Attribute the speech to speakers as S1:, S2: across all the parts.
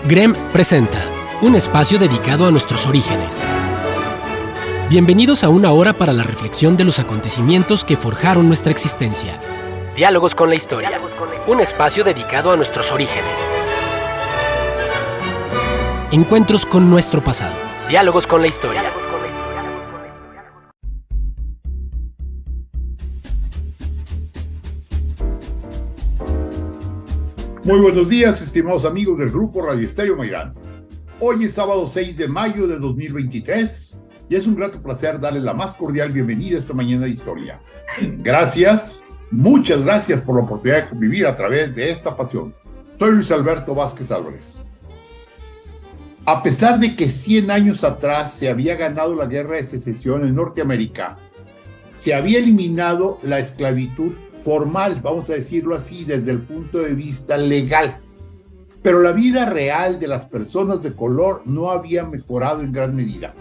S1: GREM presenta un espacio dedicado a nuestros orígenes. Bienvenidos a una hora para la reflexión de los acontecimientos que forjaron nuestra existencia. Diálogos con la historia. Un espacio dedicado a nuestros orígenes. Encuentros con nuestro pasado. Diálogos con la historia.
S2: Muy buenos días, estimados amigos del Grupo Radio Estéreo Mairán. Hoy es sábado 6 de mayo de 2023 y es un grato placer darles la más cordial bienvenida a esta mañana de historia. Gracias, muchas gracias por la oportunidad de convivir a través de esta pasión. Soy Luis Alberto Vázquez Álvarez. A pesar de que 100 años atrás se había ganado la Guerra de Secesión en Norteamérica, se había eliminado la esclavitud formal, vamos a decirlo así, desde el punto de vista legal. Pero la vida real de las personas de color no había mejorado en gran medida.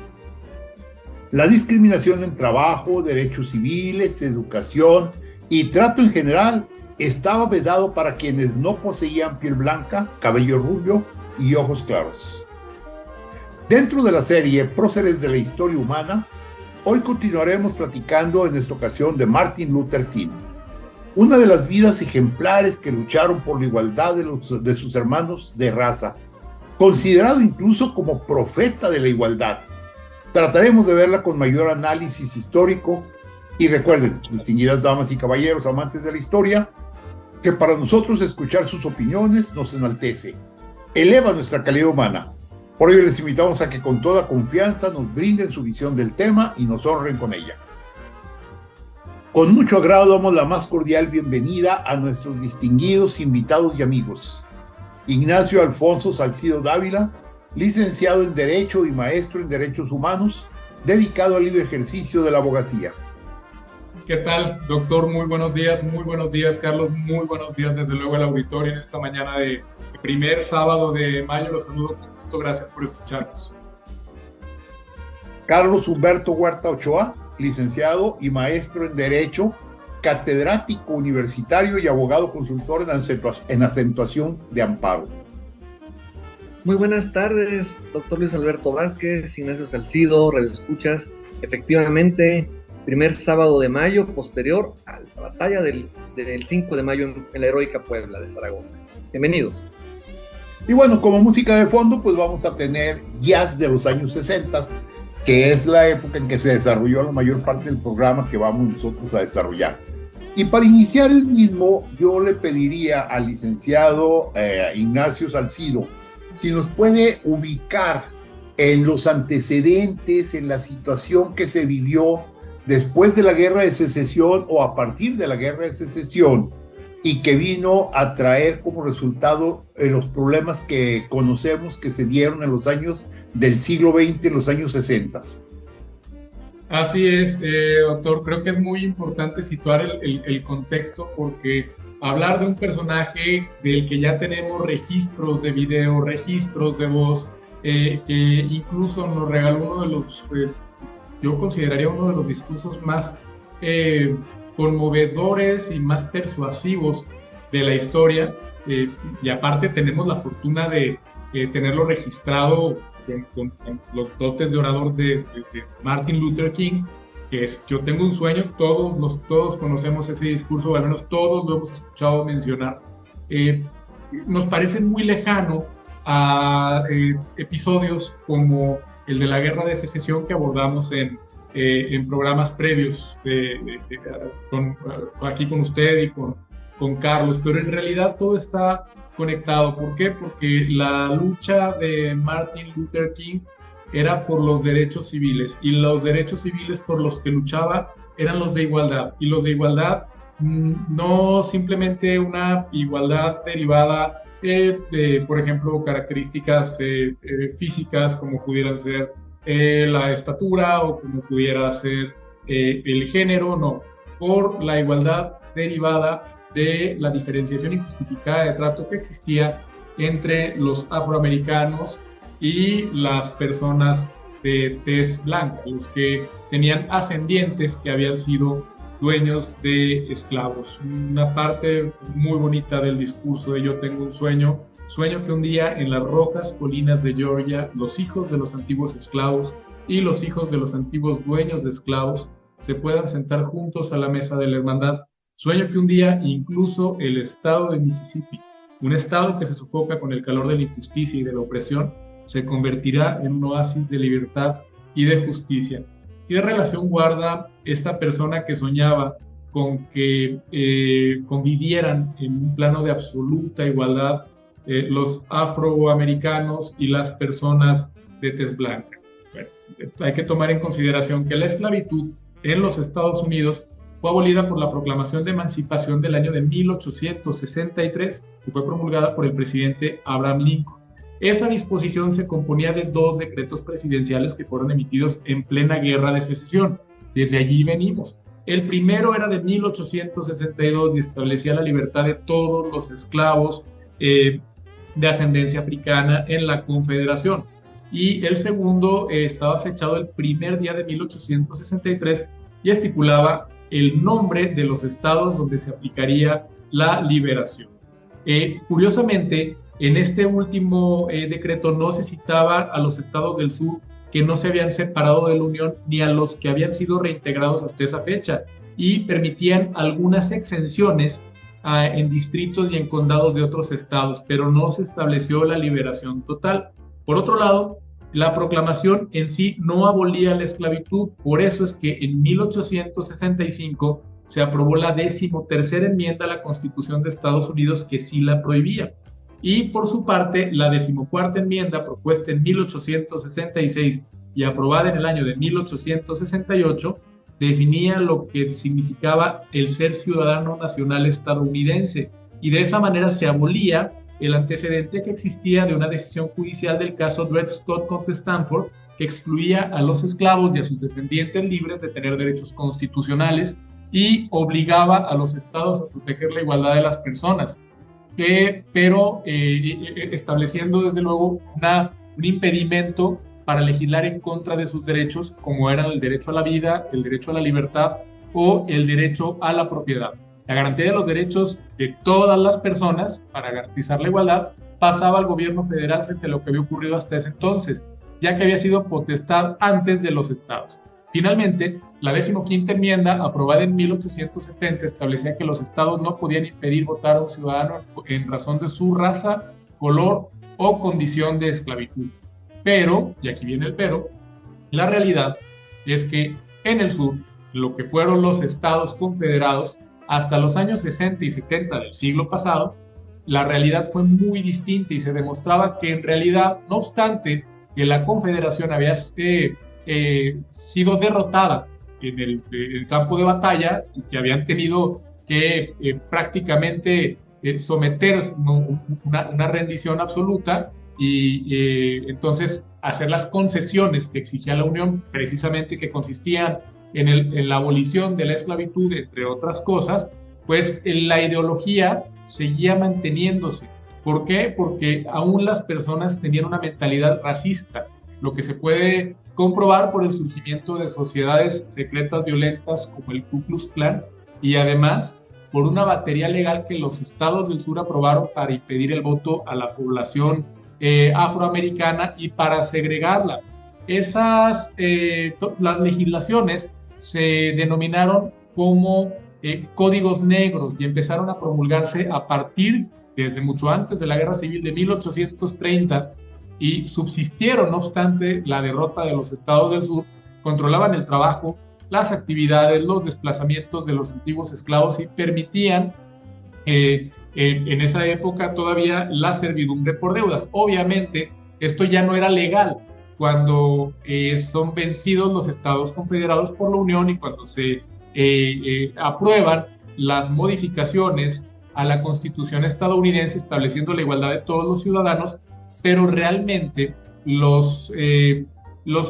S2: La discriminación en trabajo, derechos civiles, educación y trato en general estaba vedado para quienes no poseían piel blanca, cabello rubio y ojos claros. Dentro de la serie Próceres de la Historia Humana, hoy continuaremos platicando en esta ocasión de Martin Luther King, una de las vidas ejemplares que lucharon por la igualdad de sus hermanos de raza, considerado incluso como profeta de la igualdad. Trataremos de verla con mayor análisis histórico y recuerden, distinguidas damas y caballeros amantes de la historia, que para nosotros escuchar sus opiniones nos enaltece, eleva nuestra calidad humana. Por ello les invitamos a que con toda confianza nos brinden su visión del tema y nos honren con ella. Con mucho agrado damos la más cordial bienvenida a nuestros distinguidos invitados y amigos. Ignacio Alfonso Salcido Dávila, licenciado en Derecho y maestro en Derechos Humanos, dedicado al libre ejercicio de la abogacía.
S3: ¿Qué tal, doctor? Muy buenos días, Carlos, muy buenos días desde luego al auditorio en esta mañana de primer sábado de mayo. Los saludo con gusto, gracias por escucharnos.
S2: Carlos Humberto Huerta Ochoa, licenciado y maestro en Derecho, catedrático universitario y abogado consultor en acentuación de amparo.
S4: Muy buenas tardes, doctor Luis Alberto Vázquez, Ignacio Salcido, radioescuchas. Efectivamente, primer sábado de mayo, posterior a la batalla del 5 de mayo en la heroica Puebla de Zaragoza. Bienvenidos.
S2: Y bueno, como música de fondo, pues vamos a tener jazz de los años 60, que es la época en que se desarrolló la mayor parte del programa que vamos nosotros a desarrollar. Y para iniciar el mismo, yo le pediría al licenciado Ignacio Salcido si nos puede ubicar en los antecedentes, en la situación que se vivió después de la Guerra de Secesión o a partir de la Guerra de Secesión y que vino a traer como resultado los problemas que conocemos que se dieron en los años del siglo XX, en los años 60.
S3: Así es, doctor. Creo que es muy importante situar el contexto porque hablar de un personaje del que ya tenemos registros de video, registros de voz, que incluso nos regaló uno de los, yo consideraría uno de los discursos más conmovedores y más persuasivos de la historia, y aparte tenemos la fortuna de tenerlo registrado con los dotes de orador de Martin Luther King, que es Yo tengo un sueño. Todos conocemos ese discurso, o al menos todos lo hemos escuchado mencionar. Nos parece muy lejano a episodios como el de la Guerra de Secesión que abordamos en programas previos aquí con usted y con Carlos, pero en realidad todo está conectado. ¿Por qué? Porque la lucha de Martin Luther King era por los derechos civiles, y los derechos civiles por los que luchaba eran los de igualdad, y los de igualdad no simplemente una igualdad derivada de, por ejemplo, características físicas como pudieran ser la estatura o como pudiera ser el género, no, por la igualdad derivada de la diferenciación injustificada de trato que existía entre los afroamericanos y las personas de tez blanca, los que tenían ascendientes que habían sido dueños de esclavos. Una parte muy bonita del discurso de Yo tengo un sueño que un día en las rojas colinas de Georgia los hijos de los antiguos esclavos y los hijos de los antiguos dueños de esclavos se puedan sentar juntos a la mesa de la hermandad. Sueño que un día incluso el estado de Mississippi, un estado que se sofoca con el calor de la injusticia y de la opresión, se convertirá en un oasis de libertad y de justicia. ¿Qué relación guarda esta persona que soñaba con que convivieran en un plano de absoluta igualdad los afroamericanos y las personas de tez blanca? Bueno, hay que tomar en consideración que la esclavitud en los Estados Unidos fue abolida por la Proclamación de Emancipación del año de 1863, que fue promulgada por el presidente Abraham Lincoln. Esa disposición se componía de 2 decretos presidenciales que fueron emitidos en plena Guerra de Secesión. Desde allí venimos. El primero era de 1862 y establecía la libertad de todos los esclavos de ascendencia africana en la Confederación. Y el segundo estaba fechado el primer día de 1863 y estipulaba el nombre de los estados donde se aplicaría la liberación. Curiosamente, en este último decreto no se citaba a los estados del sur que no se habían separado de la Unión ni a los que habían sido reintegrados hasta esa fecha, y permitían algunas exenciones en distritos y en condados de otros estados, pero no se estableció la liberación total. Por otro lado, la proclamación en sí no abolía la esclavitud, por eso es que en 1865 se aprobó la 13ª enmienda a la Constitución de Estados Unidos que sí la prohibía. Y por su parte, la 14ª enmienda, propuesta en 1866 y aprobada en el año de 1868, definía lo que significaba el ser ciudadano nacional estadounidense, y de esa manera se abolía el antecedente que existía de una decisión judicial del caso Dred Scott contra Stanford, que excluía a los esclavos y a sus descendientes libres de tener derechos constitucionales y obligaba a los estados a proteger la igualdad de las personas, pero estableciendo desde luego un impedimento para legislar en contra de sus derechos, como eran el derecho a la vida, el derecho a la libertad o el derecho a la propiedad. La garantía de los derechos de todas las personas para garantizar la igualdad pasaba al gobierno federal frente a lo que había ocurrido hasta ese entonces, ya que había sido potestad antes de los estados. Finalmente, la 15ª enmienda, aprobada en 1870, establecía que los estados no podían impedir votar a un ciudadano en razón de su raza, color o condición de esclavitud. Pero, y aquí viene el pero, la realidad es que en el sur, lo que fueron los estados confederados, hasta los años 60 y 70 del siglo pasado, la realidad fue muy distinta y se demostraba que en realidad, no obstante que la confederación había sido derrotada en el campo de batalla y que habían tenido que prácticamente someter una rendición absoluta y entonces hacer las concesiones que exigía la Unión, precisamente que consistían en la abolición de la esclavitud, entre otras cosas, pues la ideología seguía manteniéndose. ¿Por qué? Porque aún las personas tenían una mentalidad racista, lo que se puede comprobar por el surgimiento de sociedades secretas violentas como el Ku Klux Klan, y además por una batería legal que los estados del sur aprobaron para impedir el voto a la población afroamericana y para segregarla. Las legislaciones se denominaron como códigos negros y empezaron a promulgarse a partir desde mucho antes de la Guerra Civil de 1830, y subsistieron, no obstante la derrota de los estados del sur. Controlaban el trabajo, las actividades, los desplazamientos de los antiguos esclavos y permitían en esa época todavía la servidumbre por deudas. Obviamente esto ya no era legal cuando son vencidos los estados confederados por la Unión y cuando se aprueban las modificaciones a la Constitución estadounidense estableciendo la igualdad de todos los ciudadanos, pero realmente los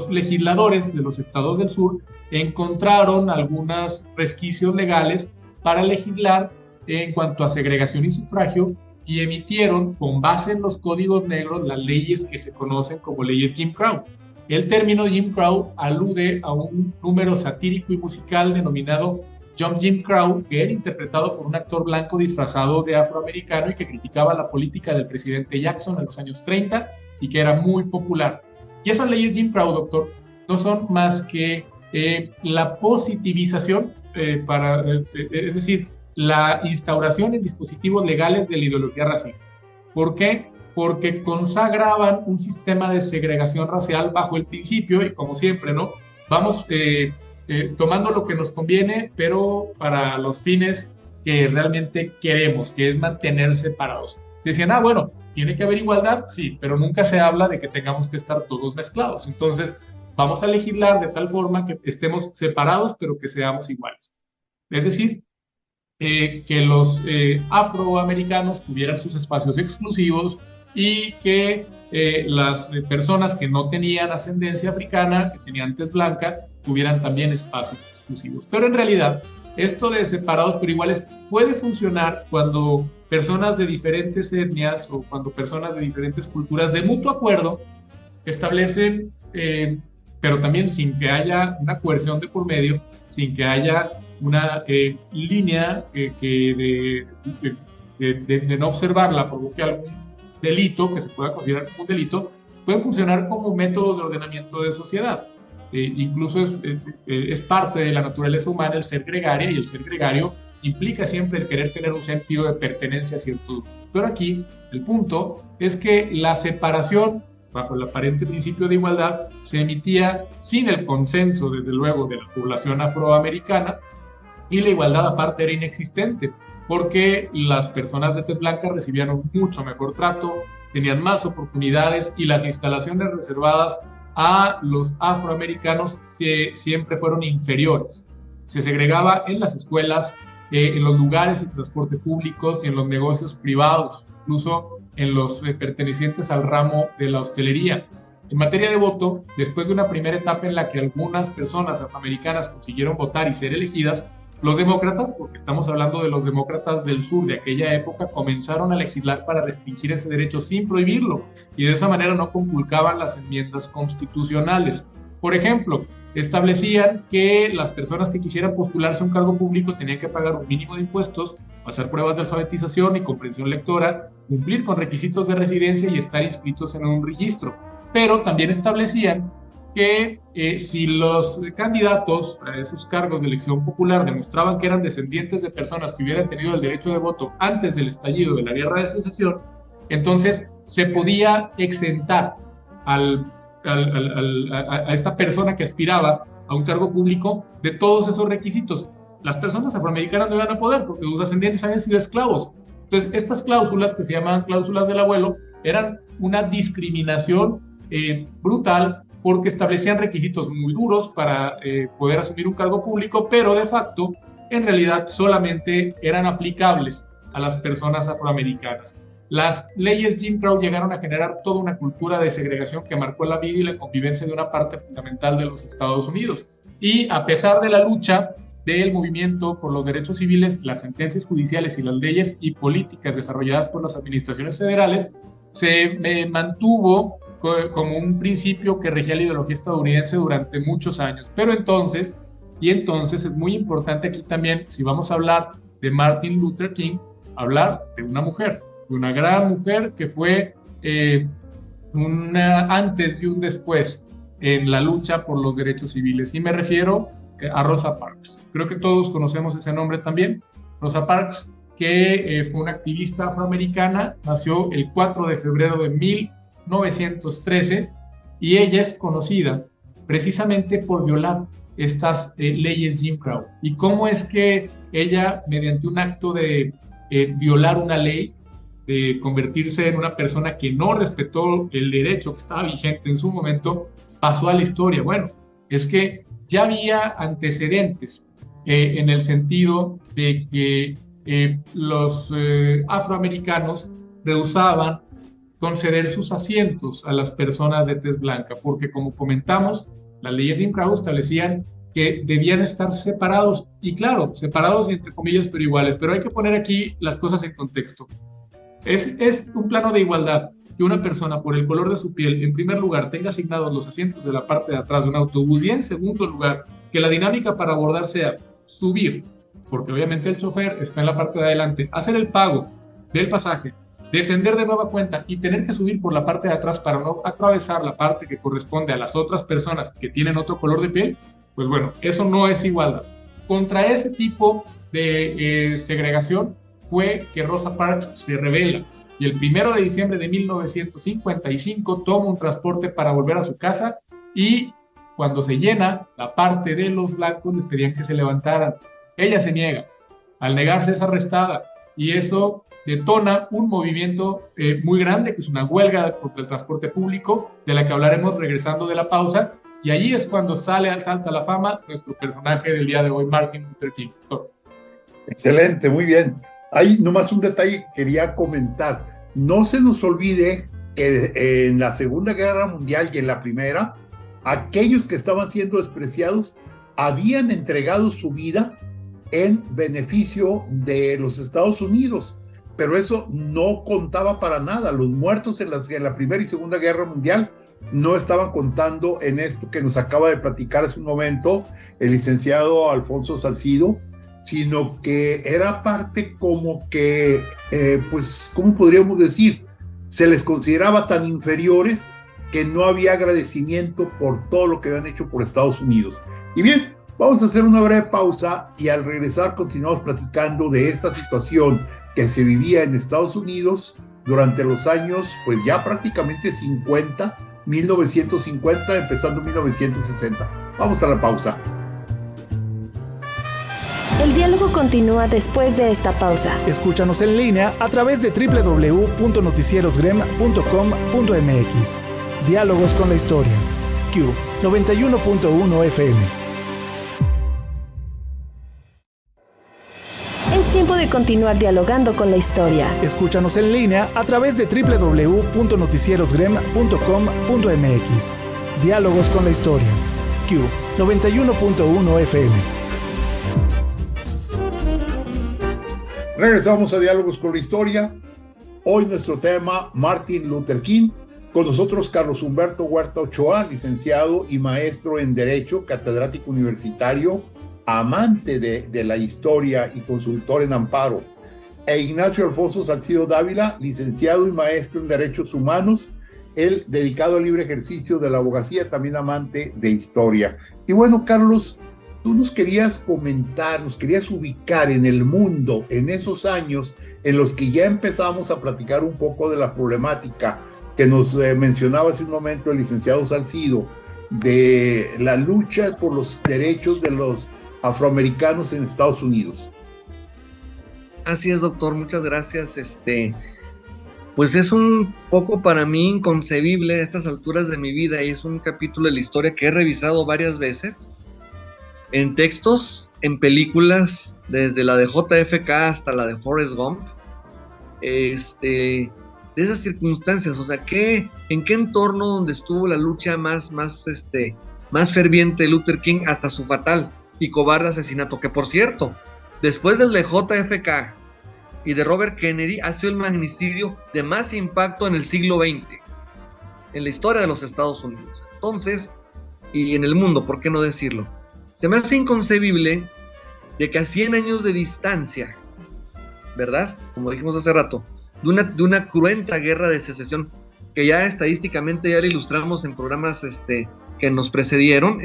S3: legisladores de los estados del sur encontraron algunos resquicios legales para legislar en cuanto a segregación y sufragio, y emitieron, con base en los códigos negros, las leyes que se conocen como leyes Jim Crow. El término Jim Crow alude a un número satírico y musical denominado Jim Crow, que era interpretado por un actor blanco disfrazado de afroamericano y que criticaba la política del presidente Jackson en los años 30 y que era muy popular. Y esas leyes Jim Crow, doctor, no son más que la positivización, es decir, la instauración en dispositivos legales de la ideología racista. ¿Por qué? Porque consagraban un sistema de segregación racial bajo el principio, y como siempre, ¿no? Vamos tomando lo que nos conviene, pero para los fines que realmente queremos, que es mantener separados. Decían, bueno, tiene que haber igualdad, sí, pero nunca se habla de que tengamos que estar todos mezclados. Entonces, vamos a legislar de tal forma que estemos separados, pero que seamos iguales. Es decir, que los afroamericanos tuvieran sus espacios exclusivos y que las personas que no tenían ascendencia africana, que tenían tez blanca, tuvieran también espacios exclusivos. Pero en realidad, esto de separados pero iguales puede funcionar cuando personas de diferentes etnias o cuando personas de diferentes culturas de mutuo acuerdo establecen, pero también sin que haya una coerción de por medio, sin que haya una línea de no observarla provoque algún delito que se pueda considerar como un delito, pueden funcionar como métodos de ordenamiento de sociedad. Incluso es parte de la naturaleza humana el ser gregaria, y el ser gregario implica siempre el querer tener un sentido de pertenencia a cierto grupo. Pero aquí el punto es que la separación bajo el aparente principio de igualdad se emitía sin el consenso, desde luego, de la población afroamericana, y la igualdad aparte era inexistente, porque las personas de tez blanca recibían un mucho mejor trato, tenían más oportunidades, y las instalaciones reservadas a los afroamericanos siempre fueron inferiores. Se segregaba en las escuelas, en los lugares de transporte públicos y en los negocios privados, incluso en los pertenecientes al ramo de la hostelería. En materia de voto, después de una primera etapa en la que algunas personas afroamericanas consiguieron votar y ser elegidas, los demócratas, porque estamos hablando de los demócratas del sur de aquella época, comenzaron a legislar para restringir ese derecho sin prohibirlo, y de esa manera no conculcaban las enmiendas constitucionales. Por ejemplo, establecían que las personas que quisieran postularse a un cargo público tenían que pagar un mínimo de impuestos, pasar pruebas de alfabetización y comprensión lectora, cumplir con requisitos de residencia y estar inscritos en un registro. Pero también establecían que si los candidatos a esos cargos de elección popular demostraban que eran descendientes de personas que hubieran tenido el derecho de voto antes del estallido de la Guerra de Secesión, entonces se podía exentar a esta persona que aspiraba a un cargo público de todos esos requisitos. Las personas afroamericanas no iban a poder porque sus ascendientes habían sido esclavos. Entonces, estas cláusulas, que se llamaban cláusulas del abuelo, eran una discriminación brutal, porque establecían requisitos muy duros para poder asumir un cargo público, pero de facto, en realidad, solamente eran aplicables a las personas afroamericanas. Las leyes Jim Crow llegaron a generar toda una cultura de segregación que marcó la vida y la convivencia de una parte fundamental de los Estados Unidos. Y a pesar de la lucha del movimiento por los derechos civiles, las sentencias judiciales y las leyes y políticas desarrolladas por las administraciones federales, se mantuvo como un principio que regía la ideología estadounidense durante muchos años. Pero entonces es muy importante aquí también, si vamos a hablar de Martin Luther King, hablar de una mujer, de una gran mujer que fue una antes y un después en la lucha por los derechos civiles. Y me refiero a Rosa Parks. Creo que todos conocemos ese nombre también. Rosa Parks, que fue una activista afroamericana, nació el 4 de febrero de 1913, y ella es conocida precisamente por violar estas leyes Jim Crow. ¿Y cómo es que ella, mediante un acto de violar una ley, de convertirse en una persona que no respetó el derecho que estaba vigente en su momento, pasó a la historia? Bueno, es que ya había antecedentes en el sentido de que los afroamericanos rehusaban conceder sus asientos a las personas de tez blanca, porque, como comentamos, las leyes Jim Crow establecían que debían estar separados, y claro, separados entre comillas, pero iguales. Pero hay que poner aquí las cosas en contexto. Es un plano de igualdad que una persona, por el color de su piel, en primer lugar, tenga asignados los asientos de la parte de atrás de un autobús, y en segundo lugar, que la dinámica para abordar sea subir porque obviamente el chofer está en la parte de adelante, hacer el pago del pasaje, descender de nueva cuenta y tener que subir por la parte de atrás para no atravesar la parte que corresponde a las otras personas que tienen otro color de piel, pues bueno, eso no es igualdad. Contra ese tipo de segregación fue que Rosa Parks se rebela y el 1 de diciembre de 1955 toma un transporte para volver a su casa y cuando se llena la parte de los blancos les pedían que se levantaran. Ella se niega. Al negarse es arrestada y eso detona un movimiento muy grande, que es una huelga contra el transporte público, de la que hablaremos regresando de la pausa, y allí es cuando salta a la fama nuestro personaje del día de hoy, Martin Luther King.
S2: Excelente, muy bien. Hay nomás un detalle que quería comentar. No se nos olvide que en la Segunda Guerra Mundial y en la Primera, aquellos que estaban siendo despreciados habían entregado su vida en beneficio de los Estados Unidos, pero eso no contaba para nada. Los muertos en la Primera y Segunda Guerra Mundial no estaban contando en esto que nos acaba de platicar hace un momento el licenciado Alfonso Salcido, sino que era parte como que, pues, ¿cómo podríamos decir? Se les consideraba tan inferiores que no había agradecimiento por todo lo que habían hecho por Estados Unidos. Y bien, vamos a hacer una breve pausa y al regresar continuamos platicando de esta situación que se vivía en Estados Unidos durante los años, pues ya prácticamente 50, 1950, empezando 1960. Vamos a la pausa.
S5: El diálogo continúa después de esta pausa.
S6: Escúchanos en línea a través de www.noticierosgrem.com.mx. Diálogos con la historia. Q 91.1 FM.
S5: Es tiempo de continuar dialogando con la historia.
S6: Escúchanos en línea a través de www.noticierosgrem.com.mx. Diálogos con la historia. Q 91.1 FM.
S2: Regresamos a Diálogos con la Historia. Hoy nuestro tema, Martin Luther King. Con nosotros Carlos Humberto Huerta Ochoa, licenciado y maestro en Derecho, catedrático universitario, amante de la historia y consultor en amparo. E Ignacio Alfonso Salcido Dávila, licenciado y maestro en Derechos Humanos, él dedicado al libre ejercicio de la abogacía, también amante de historia. Y bueno, Carlos, tú nos querías comentar, nos querías ubicar en el mundo, en esos años en los que ya empezamos a platicar un poco de la problemática que nos mencionaba hace un momento el licenciado Salcido, de la lucha por los derechos de los afroamericanos en Estados Unidos.
S4: Así es, doctor, muchas gracias. Pues es un poco para mí inconcebible a estas alturas de mi vida, y es un capítulo de la historia que he revisado varias veces, en textos, en películas, desde la de JFK hasta la de Forrest Gump, de esas circunstancias, o sea, en qué entorno donde estuvo la lucha más ferviente de Luther King hasta su fatal y cobarde asesinato, que por cierto, después del de JFK y de Robert Kennedy, ha sido el magnicidio de más impacto en el siglo XX, en la historia de los Estados Unidos. Entonces, y en el mundo, ¿por qué no decirlo? Se me hace inconcebible de que a 100 años de distancia, ¿verdad? Como dijimos hace rato, de una cruenta guerra de secesión, que ya estadísticamente ya la ilustramos en programas que nos precedieron,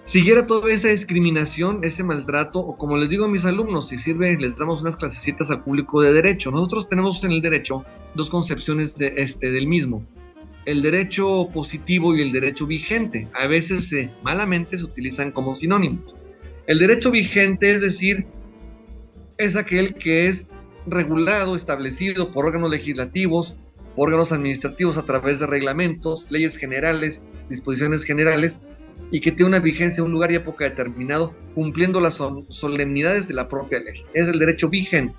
S4: siguiera toda esa discriminación, ese maltrato, o como les digo a mis alumnos, si sirve, les damos unas clasecitas al público de derecho. Nosotros tenemos en el derecho dos concepciones del mismo: el derecho positivo y el derecho vigente. A veces malamente se utilizan como sinónimos. El derecho vigente, es decir, es aquel que es regulado, establecido por órganos legislativos, órganos administrativos a través de reglamentos, leyes generales, disposiciones generales, y que tiene una vigencia en un lugar y época determinado, cumpliendo las solemnidades de la propia ley. Es el derecho vigente.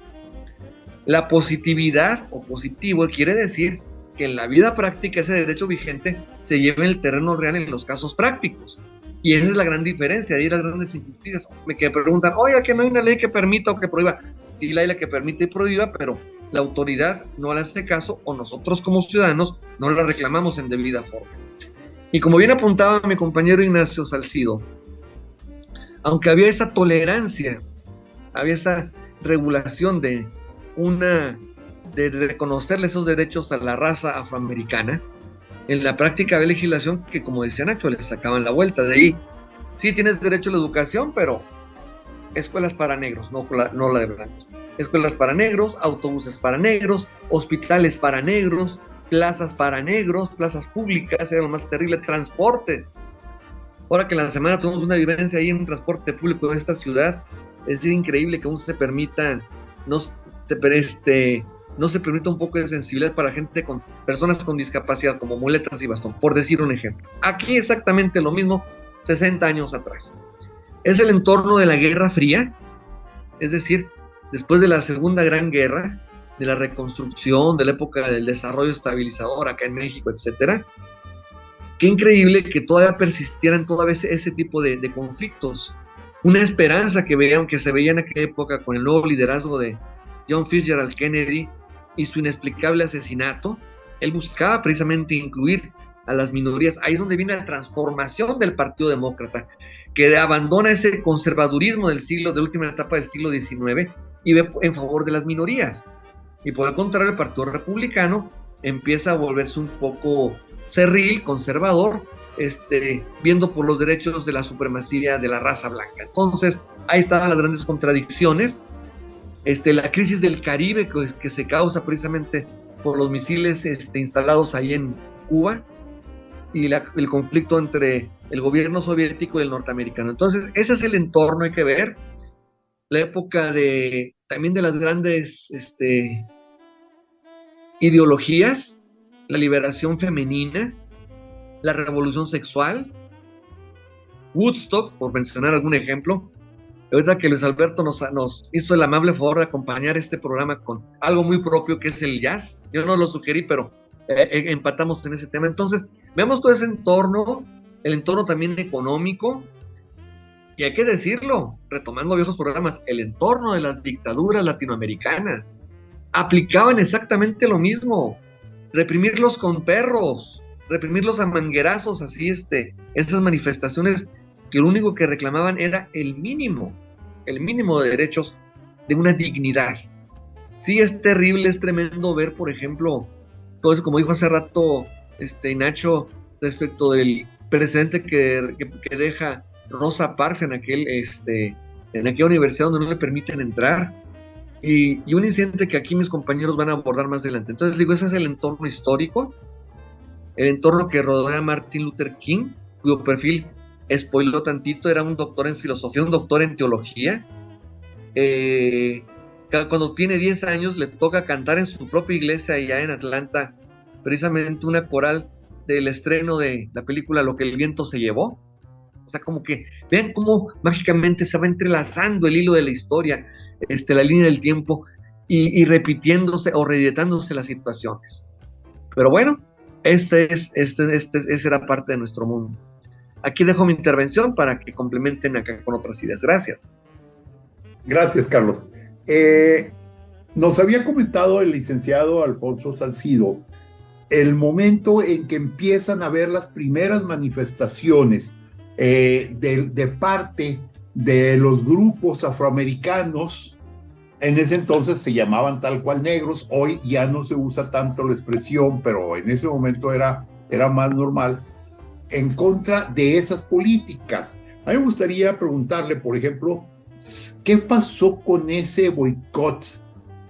S4: La positividad o positivo quiere decir que en la vida práctica ese derecho vigente se lleva en el terreno real en los casos prácticos. Y esa es la gran diferencia, de ahí las grandes injusticias. Que preguntan, oye, que no hay una ley que permita o que prohíba. Sí, la ley que permite y prohíba, pero la autoridad no le hace caso, o nosotros como ciudadanos no la reclamamos en debida forma. Y como bien apuntaba mi compañero Ignacio Salcido, aunque había esa tolerancia, había esa regulación de reconocerle esos derechos a la raza afroamericana, en la práctica había legislación que, como decía Nacho, les sacaban la vuelta. De ahí, sí tienes derecho a la educación, pero escuelas para negros, no la de blancos. Escuelas para negros, autobuses para negros, hospitales para negros, plazas para negros, plazas públicas, era lo más terrible, transportes. Ahora que en la semana tuvimos una vivencia ahí en un transporte público de esta ciudad, es increíble que aún se permita, no se permita un poco de sensibilidad para gente con personas con discapacidad, como muletas y bastón, por decir un ejemplo. Aquí exactamente lo mismo, 60 años atrás. Es el entorno de la Guerra Fría, es decir, después de la Segunda Gran Guerra, de la reconstrucción, de la época del desarrollo estabilizador acá en México, etcétera. Qué increíble que todavía persistieran todavía ese tipo de conflictos. Una esperanza que se veía en aquella época con el nuevo liderazgo de John Fitzgerald Kennedy y su inexplicable asesinato. Él buscaba precisamente incluir a las minorías. Ahí es donde viene la transformación del Partido Demócrata, que abandona ese conservadurismo de la última etapa del siglo XIX y ve en favor de las minorías. Y por el contrario, el Partido Republicano empieza a volverse un poco cerril, conservador, viendo por los derechos de la supremacía de la raza blanca. Entonces, ahí estaban las grandes contradicciones. La crisis del Caribe que se causa precisamente por los misiles instalados ahí en Cuba y el conflicto entre el gobierno soviético y el norteamericano. Entonces, ese es el entorno, hay que ver. La época también de las grandes ideologías, la liberación femenina, la revolución sexual, Woodstock, por mencionar algún ejemplo. Ahorita que Luis Alberto nos hizo el amable favor de acompañar este programa con algo muy propio que es el jazz. Yo no lo sugerí, pero empatamos en ese tema. Entonces, veamos todo ese entorno, el entorno también económico, y hay que decirlo, retomando viejos programas, el entorno de las dictaduras latinoamericanas aplicaban exactamente lo mismo, reprimirlos con perros, reprimirlos a manguerazos, así esas manifestaciones que lo único que reclamaban era el mínimo de derechos, de una dignidad. Sí, es terrible, es tremendo ver, por ejemplo, todo eso, como dijo hace rato Nacho, respecto del precedente que deja Rosa Parks en aquella universidad donde no le permiten entrar, y un incidente que aquí mis compañeros van a abordar más adelante. Entonces digo, ese es el entorno histórico, el entorno que rodea a Martin Luther King, cuyo perfil spoiló tantito, era un doctor en filosofía, un doctor en teología. Cuando tiene 10 años le toca cantar en su propia iglesia allá en Atlanta, precisamente una coral del estreno de la película Lo que el viento se llevó. O sea, como que vean cómo mágicamente se va entrelazando el hilo de la historia, la línea del tiempo, y repitiéndose o reeditándose las situaciones. Pero bueno, esa era parte de nuestro mundo. Aquí dejo mi intervención para que complementen acá con otras ideas. Gracias.
S2: Gracias, Carlos. Nos había comentado el licenciado Alfonso Salcido el momento en que empiezan a ver las primeras manifestaciones de parte de los grupos afroamericanos. En ese entonces se llamaban tal cual negros, hoy ya no se usa tanto la expresión, pero en ese momento era más normal, en contra de esas políticas. A mí me gustaría preguntarle, por ejemplo, ¿qué pasó con ese boicot?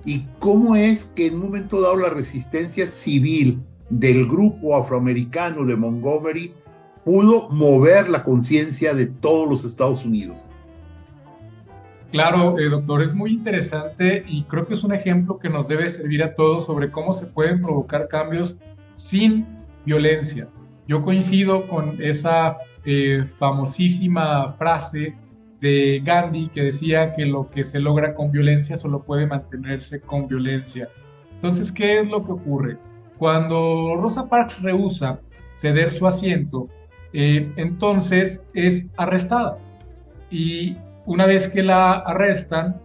S2: ¿Y cómo es que en un momento dado la resistencia civil del grupo afroamericano de Montgomery pudo mover la conciencia de todos los Estados Unidos?
S3: Claro, doctor, es muy interesante y creo que es un ejemplo que nos debe servir a todos sobre cómo se pueden provocar cambios sin violencia. Yo coincido con esa famosísima frase de Gandhi que decía que lo que se logra con violencia solo puede mantenerse con violencia. Entonces, ¿qué es lo que ocurre? Cuando Rosa Parks rehúsa ceder su asiento, entonces es arrestada. Y una vez que la arrestan,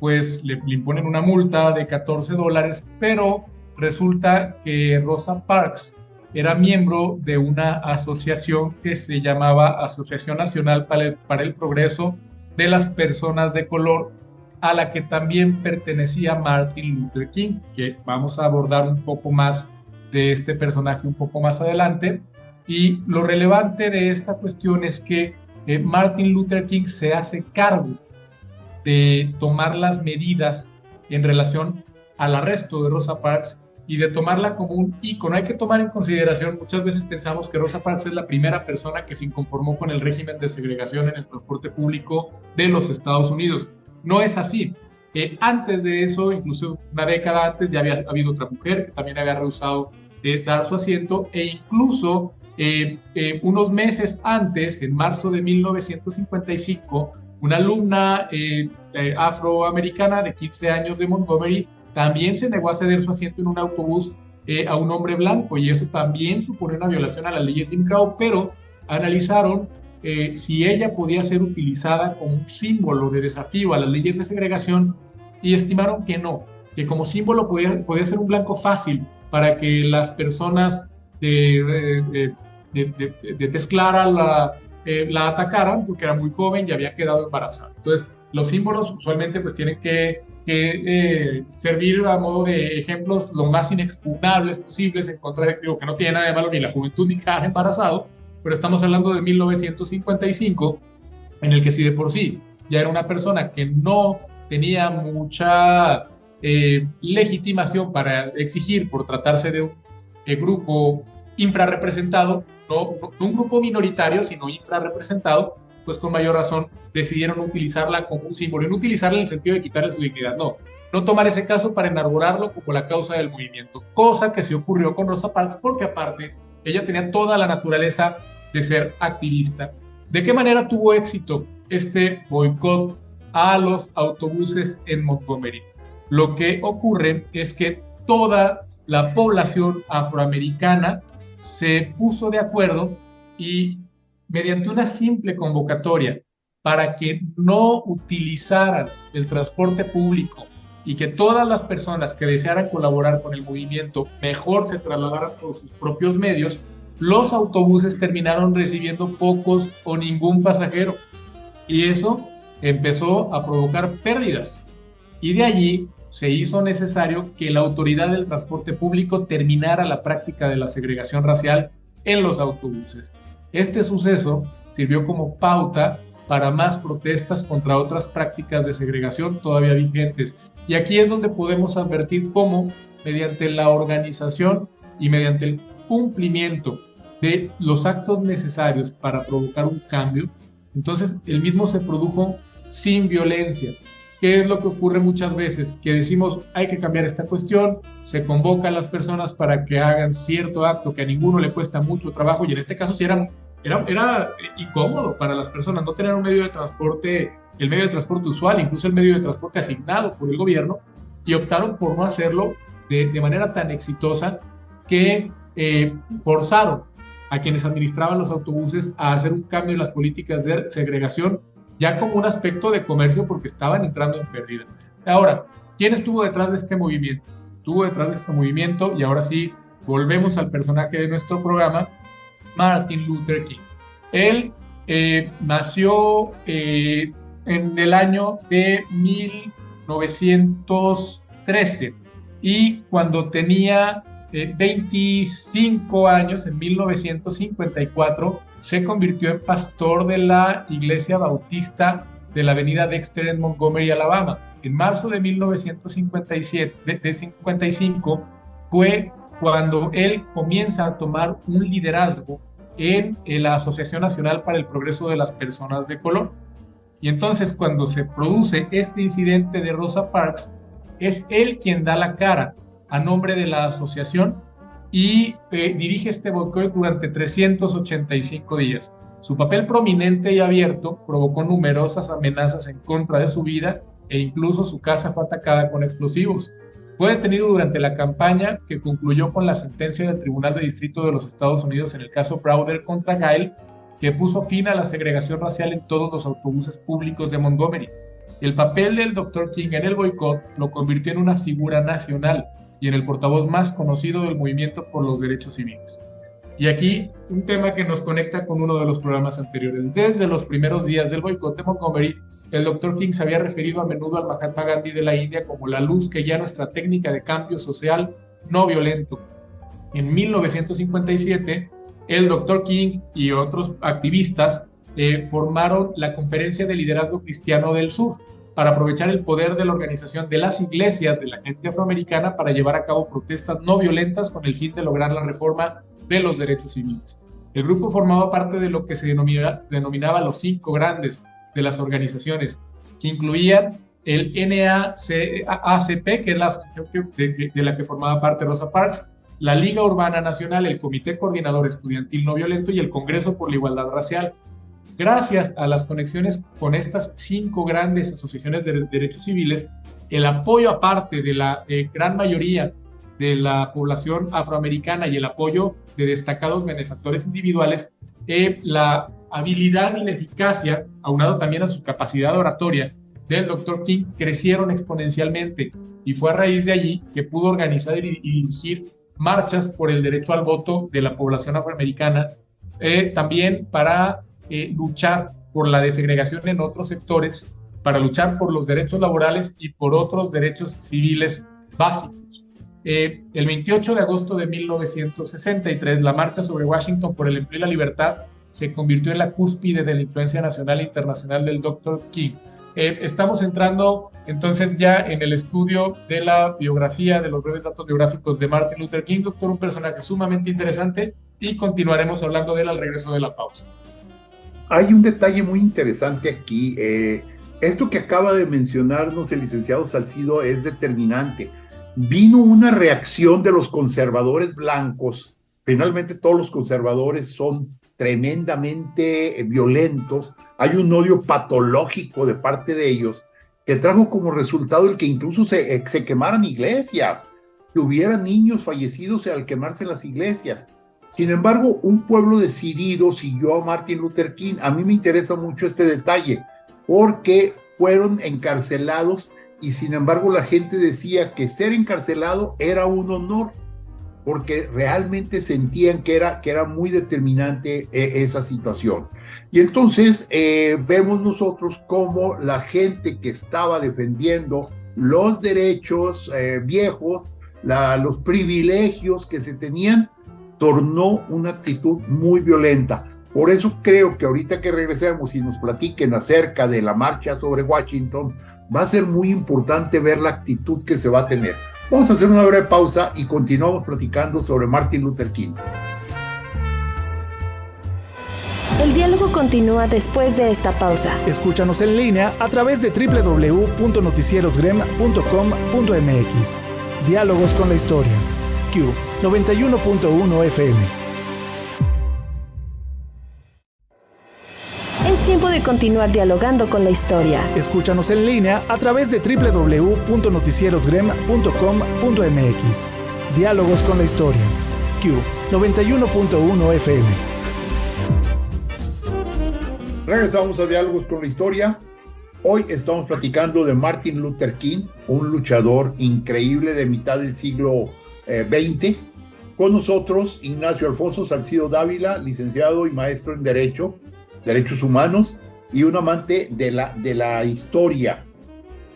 S3: pues le imponen una multa de $14, pero resulta que Rosa Parks era miembro de una asociación que se llamaba Asociación Nacional para el Progreso de las personas de color, a la que también pertenecía Martin Luther King, que vamos a abordar un poco más de este personaje un poco más adelante. Y lo relevante de esta cuestión es que Martin Luther King se hace cargo de tomar las medidas en relación al arresto de Rosa Parks y de tomarla como un ícono. Hay que tomar en consideración, muchas veces pensamos que Rosa Parks es la primera persona que se inconformó con el régimen de segregación en el transporte público de los Estados Unidos. No es así. Antes de eso, incluso una década antes, ya había habido otra mujer que también había rehusado dar su asiento, e incluso unos meses antes, en marzo de 1955, una alumna afroamericana de 15 años de Montgomery también se negó a ceder su asiento en un autobús a un hombre blanco, y eso también supone una violación a la ley de Jim Crow, pero analizaron si ella podía ser utilizada como un símbolo de desafío a las leyes de segregación, y estimaron que no, que como símbolo podía ser un blanco fácil para que las personas de tez clara la atacaran, porque era muy joven y había quedado embarazada. Entonces, los símbolos usualmente pues tienen que servir a modo de ejemplos lo más inexpugnables posibles en contra de, digo, que no tiene nada de malo ni la juventud ni quedar embarazado, pero estamos hablando de 1955, en el que si de por sí ya era una persona que no tenía mucha legitimación para exigir por tratarse de un grupo infrarrepresentado, no un grupo minoritario, sino infrarrepresentado, pues con mayor razón decidieron utilizarla como un símbolo, y no utilizarla en el sentido de quitarle su dignidad, no tomar ese caso para enarbolarlo como la causa del movimiento, cosa que se ocurrió con Rosa Parks, porque aparte ella tenía toda la naturaleza de ser activista. ¿De qué manera tuvo éxito este boicot a los autobuses en Montgomery? Lo que ocurre es que toda la población afroamericana se puso de acuerdo y mediante una simple convocatoria para que no utilizaran el transporte público y que todas las personas que desearan colaborar con el movimiento mejor se trasladaran por sus propios medios, los autobuses terminaron recibiendo pocos o ningún pasajero, y eso empezó a provocar pérdidas, y de allí se hizo necesario que la autoridad del transporte público terminara la práctica de la segregación racial en los autobuses. Este suceso sirvió como pauta para más protestas contra otras prácticas de segregación todavía vigentes. Y aquí es donde podemos advertir cómo, mediante la organización y mediante el cumplimiento de los actos necesarios para provocar un cambio, entonces el mismo se produjo sin violencia. ¿Qué es lo que ocurre muchas veces? Que decimos, hay que cambiar esta cuestión, se convoca a las personas para que hagan cierto acto que a ninguno le cuesta mucho trabajo, y en este caso sí era incómodo para las personas no tener un medio de transporte, el medio de transporte usual, incluso el medio de transporte asignado por el gobierno, y optaron por no hacerlo de manera tan exitosa que forzaron a quienes administraban los autobuses a hacer un cambio en las políticas de segregación, ya como un aspecto de comercio, porque estaban entrando en pérdida. Ahora, ¿quién estuvo detrás de este movimiento? Estuvo detrás de este movimiento, y ahora sí, volvemos al personaje de nuestro programa, Martin Luther King. Él nació en el año de 1913, y cuando tenía 25 años, en 1954, se convirtió en pastor de la Iglesia Bautista de la avenida Dexter en Montgomery, Alabama. En marzo de 1955 fue cuando él comienza a tomar un liderazgo en la Asociación Nacional para el Progreso de las Personas de Color. Y entonces, cuando se produce este incidente de Rosa Parks, es él quien da la cara a nombre de la asociación y dirige este boicot durante 385 días. Su papel prominente y abierto provocó numerosas amenazas en contra de su vida, e incluso su casa fue atacada con explosivos. Fue detenido durante la campaña que concluyó con la sentencia del Tribunal de Distrito de los Estados Unidos en el caso Browder contra Gayle, que puso fin a la segregación racial en todos los autobuses públicos de Montgomery. El papel del Dr. King en el boicot lo convirtió en una figura nacional y en el portavoz más conocido del movimiento por los derechos civiles. Y aquí un tema que nos conecta con uno de los programas anteriores. Desde los primeros días del boicot de Montgomery, el Dr. King se había referido a menudo al Mahatma Gandhi de la India como la luz que guía nuestra técnica de cambio social no violento. En 1957, el Dr. King y otros activistas formaron la Conferencia de Liderazgo Cristiano del Sur para aprovechar el poder de la organización de las iglesias de la gente afroamericana para llevar a cabo protestas no violentas con el fin de lograr la reforma de los derechos civiles. El grupo formaba parte de lo que se denominaba los 5 grandes de las organizaciones, que incluían el NAACP, que es la asociación de la que formaba parte Rosa Parks, la Liga Urbana Nacional, el Comité Coordinador Estudiantil No Violento y el Congreso por la Igualdad Racial. Gracias a las conexiones con estas 5 grandes asociaciones de derechos civiles, el apoyo aparte de la gran mayoría de la población afroamericana y el apoyo de destacados benefactores individuales, la habilidad y la eficacia, aunado también a su capacidad oratoria, del Dr. King crecieron exponencialmente, y fue a raíz de allí que pudo organizar y dirigir marchas por el derecho al voto de la población afroamericana, también para luchar por la desegregación en otros sectores, para luchar por los derechos laborales y por otros derechos civiles básicos. El 28 de agosto de 1963, la marcha sobre Washington por el empleo y la libertad se convirtió en la cúspide de la influencia nacional e internacional del Dr. King. Estamos entrando entonces ya en el estudio de la biografía, de los breves datos biográficos de Martin Luther King, doctor, un personaje sumamente interesante, y continuaremos hablando de él al regreso de la pausa.
S2: Hay un detalle muy interesante aquí. Esto que acaba de mencionarnos el licenciado Salcido es determinante. Vino una reacción de los conservadores blancos. Finalmente todos los conservadores son tremendamente violentos. Hay un odio patológico de parte de ellos que trajo como resultado el que incluso se quemaran iglesias, que hubiera niños fallecidos al quemarse las iglesias. Sin embargo, un pueblo decidido siguió a Martin Luther King. A mí me interesa mucho este detalle, porque fueron encarcelados y sin embargo la gente decía que ser encarcelado era un honor, porque realmente sentían que era muy determinante esa situación. Y entonces vemos nosotros cómo la gente que estaba defendiendo los derechos viejos, los privilegios que se tenían, tornó una actitud muy violenta. Por eso creo que ahorita que regresemos y nos platiquen acerca de la marcha sobre Washington, va a ser muy importante ver la actitud que se va a tener. Vamos a hacer una breve pausa y continuamos platicando sobre Martin Luther King.
S5: El diálogo continúa después de esta pausa.
S6: Escúchanos en línea a través de www.noticierosgrem.com.mx. Diálogos con la historia. Q 91.1 FM.
S5: Es tiempo de continuar dialogando con la historia.
S6: Escúchanos en línea a través de www.noticierosgrem.com.mx. Diálogos con la historia. Q 91.1 FM.
S2: Regresamos a Diálogos con la Historia. Hoy estamos platicando de Martin Luther King, un luchador increíble de mitad del siglo XX. Con nosotros, Ignacio Alfonso Salcido Dávila, licenciado y maestro en Derechos Humanos y un amante de la historia.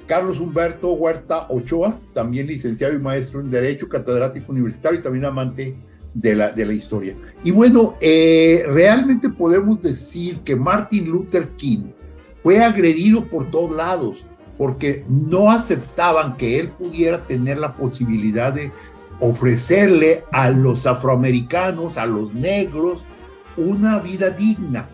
S2: Carlos Humberto Huerta Ochoa, también licenciado y maestro en Derecho, catedrático universitario y también amante de la historia. Y bueno, realmente podemos decir que Martin Luther King fue agredido por todos lados, porque no aceptaban que él pudiera tener la posibilidad de ofrecerle a los afroamericanos, a los negros, una vida digna.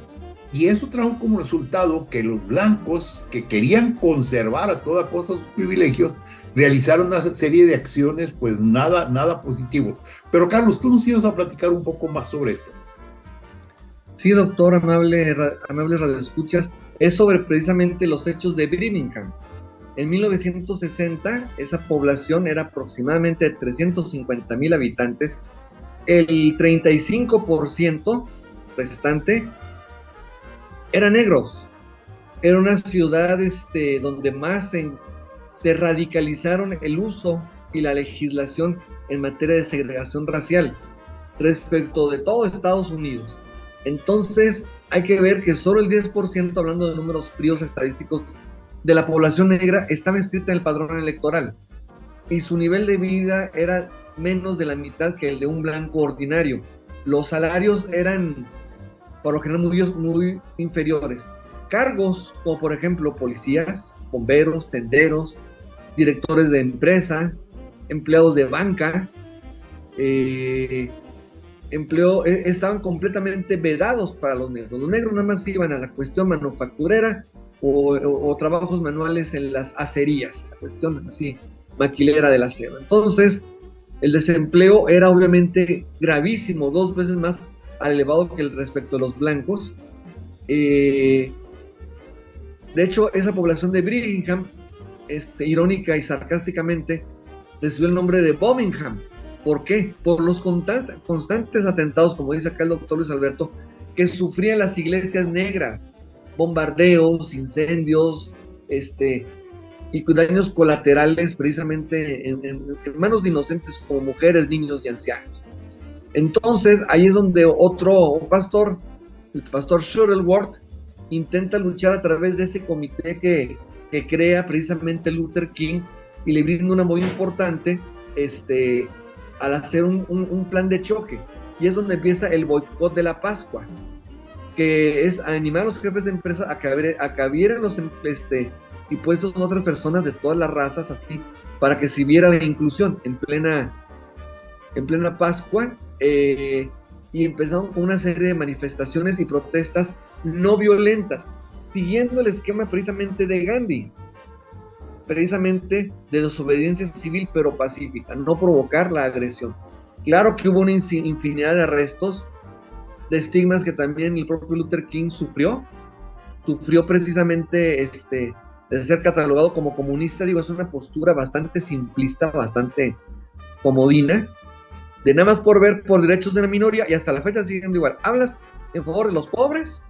S2: Y eso trajo como resultado que los blancos, que querían conservar a toda costa sus privilegios, realizaron una serie de acciones pues nada positivos. Pero Carlos, tú nos ibas a platicar un poco más sobre esto.
S4: Sí, doctor, amable radioescuchas, es sobre precisamente los hechos de Birmingham. En 1960, esa población era aproximadamente de 350,000 habitantes. El 35% restante eran negros. Era una ciudad donde más se radicalizaron el uso y la legislación en materia de segregación racial respecto de todo Estados Unidos. Entonces hay que ver que solo el 10%, hablando de números fríos estadísticos, de la población negra estaba inscrita en el padrón electoral y su nivel de vida era menos de la mitad que el de un blanco ordinario. Los salarios eran por lo general muy inferiores. Cargos como por ejemplo policías, bomberos, tenderos, directores de empresa, empleados de banca, estaban completamente vedados para los negros. Los negros nada más iban a la cuestión manufacturera o trabajos manuales en las acerías, la cuestión así maquilera del acero. Entonces, el desempleo era obviamente gravísimo, 2 veces más elevado que el respecto de los blancos. De hecho, esa población de Birmingham, irónica y sarcásticamente, recibió el nombre de Birmingham. ¿Por qué? Por los constantes atentados, como dice acá el doctor Luis Alberto, que sufrían las iglesias negras, bombardeos, incendios, y daños colaterales precisamente en manos de inocentes como mujeres, niños y ancianos. Entonces, ahí es donde otro pastor, el pastor Shuttleworth, intenta luchar a través de ese comité que crea precisamente Luther King y le brinda una muy importante al hacer un plan de choque. Y es donde empieza el boicot de la Pascua, que es animar a los jefes de empresa a que abrieran los impuestos a otras personas de todas las razas, así, para que se viera la inclusión en plena Pascua. Y empezaron con una serie de manifestaciones y protestas no violentas, siguiendo el esquema precisamente de Gandhi, precisamente de desobediencia civil pero pacífica, no provocar la agresión. Claro que hubo una infinidad de arrestos, de estigmas que también el propio Luther King sufrió precisamente de ser catalogado como comunista. Digo, es una postura bastante simplista, bastante comodina, de nada más por ver por derechos de la minoría, y hasta la fecha siguen igual. Hablas en favor de los pobres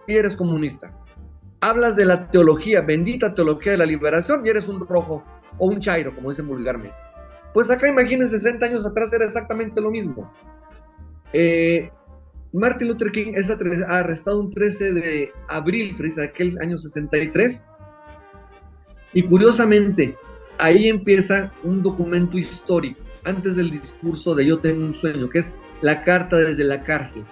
S4: y eres comunista. Hablas de la teología, bendita teología de la liberación, y eres un rojo o un chairo, como dicen vulgarmente. Pues acá, imagínense, 60 años atrás era exactamente lo mismo. Martin Luther King es arrestado un 13 de abril, precisamente aquel año 63, y curiosamente, ahí empieza un documento histórico, antes del discurso de Yo tengo un sueño, que es la carta desde la cárcel,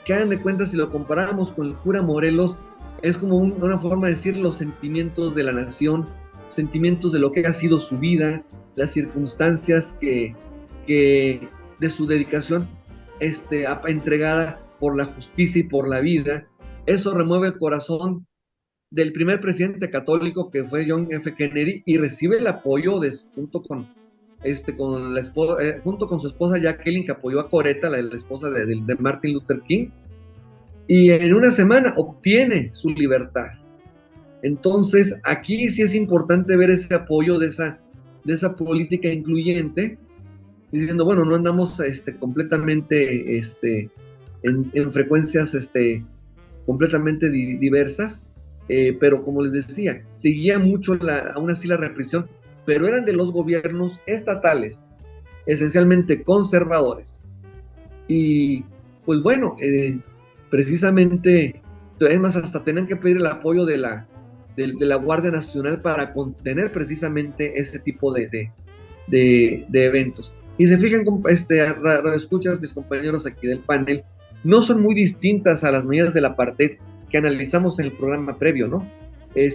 S4: que hagan de cuenta, si lo comparamos con el cura Morelos, es como una forma de decir los sentimientos de la nación, sentimientos de lo que ha sido su vida, las circunstancias que de su dedicación entregada por la justicia y por la vida. Eso remueve el corazón del primer presidente católico, que fue John F. Kennedy, y recibe el apoyo junto con su esposa Jacqueline, que apoyó a Coretta, la esposa de Martin Luther King, y en una semana obtiene su libertad. Entonces, aquí sí es importante ver ese apoyo de esa política incluyente, diciendo, bueno, no andamos completamente en frecuencias completamente diversas, pero como les decía, seguía mucho aún así la represión, pero eran de los gobiernos estatales, esencialmente conservadores. Y pues bueno, precisamente, es más, hasta tenían que pedir el apoyo de la Guardia Nacional para contener precisamente ese tipo de eventos. Y se fijan, escuchas, mis compañeros aquí del panel, no son muy distintas a las medidas del apartheid que analizamos en el programa previo, ¿no?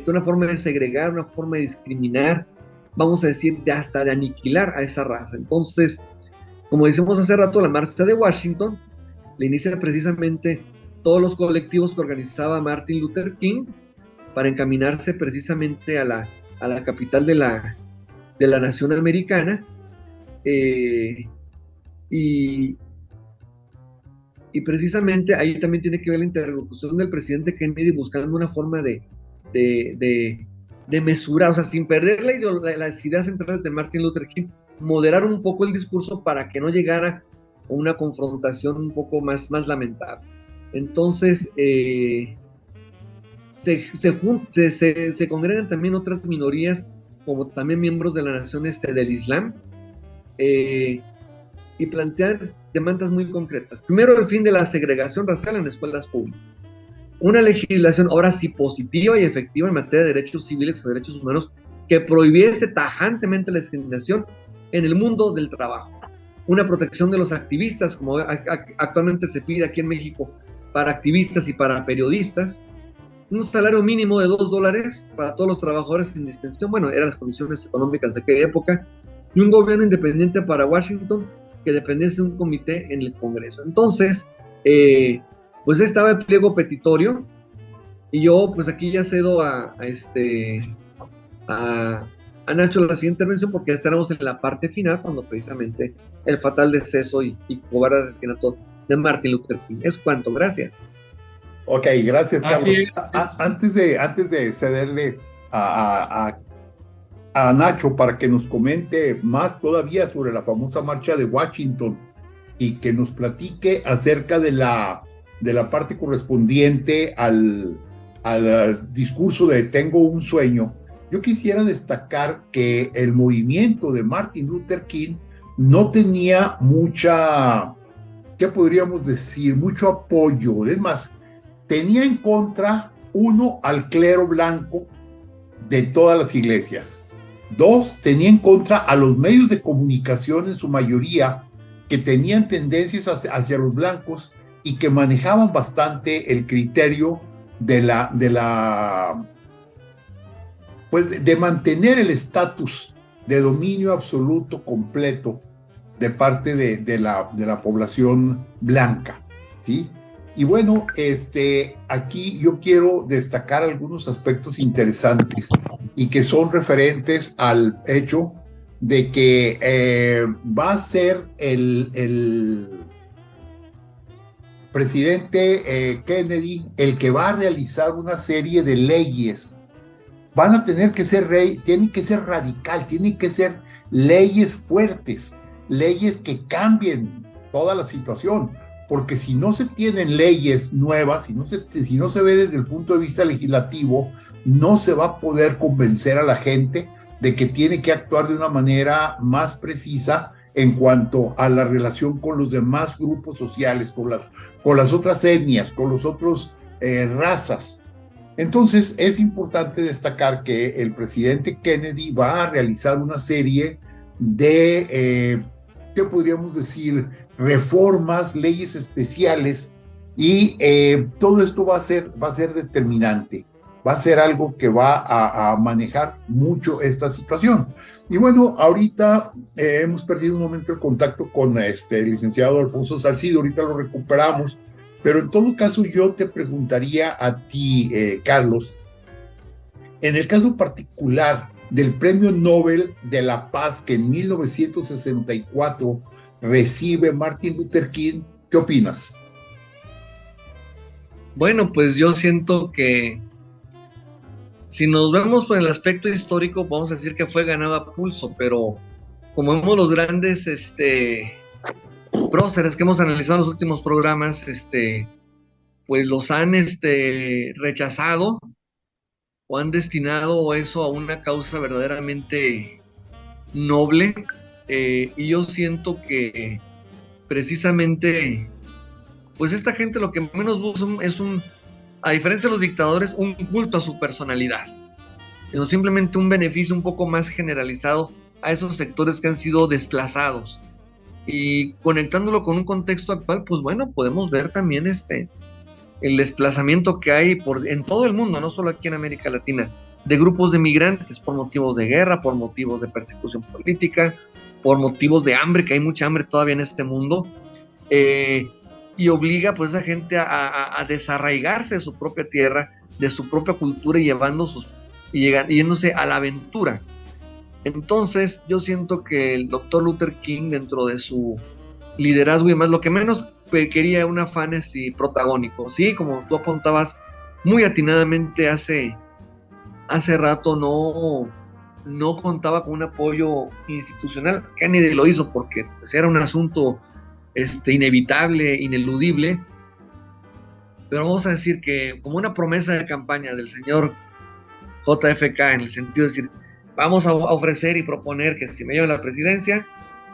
S4: Una forma de segregar, una forma de discriminar, vamos a decir, hasta de aniquilar a esa raza. Entonces, como decimos hace rato, la marcha de Washington le inicia precisamente todos los colectivos que organizaba Martin Luther King para encaminarse precisamente a la capital de la nación americana, y precisamente ahí también tiene que ver la interlocución del presidente Kennedy buscando una forma de mesurar, o sea, sin perder las ideas centrales de Martin Luther King, moderar un poco el discurso para que no llegara a una confrontación un poco más lamentable. Entonces, se congregan también otras minorías, como también miembros de la nación del Islam, y plantean demandas muy concretas. Primero, el fin de la segregación racial en escuelas públicas. una legislación ahora sí positiva y efectiva en materia de derechos civiles o derechos humanos que prohibiese tajantemente la discriminación en el mundo del trabajo. Una protección de los activistas, como actualmente se pide aquí en México para activistas y para periodistas, un salario mínimo de $2 para todos los trabajadores sin distinción, bueno, eran las condiciones económicas de aquella época, y un gobierno independiente para Washington que dependiese de un comité en el Congreso. Entonces, pues estaba el pliego petitorio, y yo pues aquí ya cedo a Nacho la siguiente intervención, porque ya estaremos en la parte final, cuando precisamente el fatal deceso y cobarde asesinato de Martin Luther King. Es cuanto, gracias.
S2: Ok, gracias, Carlos.
S3: Así es.
S2: Antes de cederle a Nacho para que nos comente más todavía sobre la famosa marcha de Washington y que nos platique acerca de la parte correspondiente al discurso de Tengo un sueño, yo quisiera destacar que el movimiento de Martin Luther King no tenía ¿qué podríamos decir? Mucho apoyo. Es más, tenía en contra, uno, al clero blanco de todas las iglesias. Dos, tenía en contra a los medios de comunicación en su mayoría, que tenían tendencias hacia los blancos y que manejaban bastante el criterio pues de mantener el estatus de dominio absoluto completo de parte de la población blanca, ¿sí? Y bueno, aquí yo quiero destacar algunos aspectos interesantes y que son referentes al hecho de que va a ser el presidente Kennedy el que va a realizar una serie de leyes. Van a tener que ser tienen que ser radical, tienen que ser leyes fuertes, leyes que cambien toda la situación, porque si no se tienen leyes nuevas, si no se ve desde el punto de vista legislativo, no se va a poder convencer a la gente de que tiene que actuar de una manera más precisa en cuanto a la relación con los demás grupos sociales, con las otras etnias, con las otras razas. Entonces es importante destacar que el presidente Kennedy va a realizar una serie de, ¿qué podríamos decir?, reformas, leyes especiales, y todo esto va a ser determinante, va a ser algo que va a manejar mucho esta situación. Y bueno, ahorita hemos perdido un momento el contacto con el licenciado Alfonso Salcido, ahorita lo recuperamos, pero en todo caso yo te preguntaría a ti, Carlos, en el caso particular del Premio Nobel de la Paz que en 1964 recibe Martin Luther King, ¿qué opinas?
S4: Bueno, pues yo siento que si nos vemos por el aspecto histórico, vamos a decir que fue ganado a pulso, pero como vemos los grandes próceres que hemos analizado en los últimos programas, pues los han rechazado o han destinado eso a una causa verdaderamente noble, y yo siento que precisamente pues esta gente lo que menos busca es a diferencia de los dictadores, un culto a su personalidad, sino simplemente un beneficio un poco más generalizado a esos sectores que han sido desplazados. Y conectándolo con un contexto actual, pues bueno, podemos ver también el desplazamiento que hay en todo el mundo, no solo aquí en América Latina, de grupos de migrantes por motivos de guerra, por motivos de persecución política, por motivos de hambre, que hay mucha hambre todavía en este mundo, y obliga pues a esa gente a desarraigarse de su propia tierra, de su propia cultura, y yéndose a la aventura. Entonces yo siento que el doctor Luther King, dentro de su liderazgo y demás, lo que menos quería un afán protagónico, sí, como tú apuntabas muy atinadamente hace rato, no contaba con un apoyo institucional. Kennedy lo hizo porque pues, era un asunto inevitable, ineludible, pero vamos a decir que como una promesa de campaña del señor JFK, en el sentido de decir, vamos a ofrecer y proponer que si me llevan a la presidencia,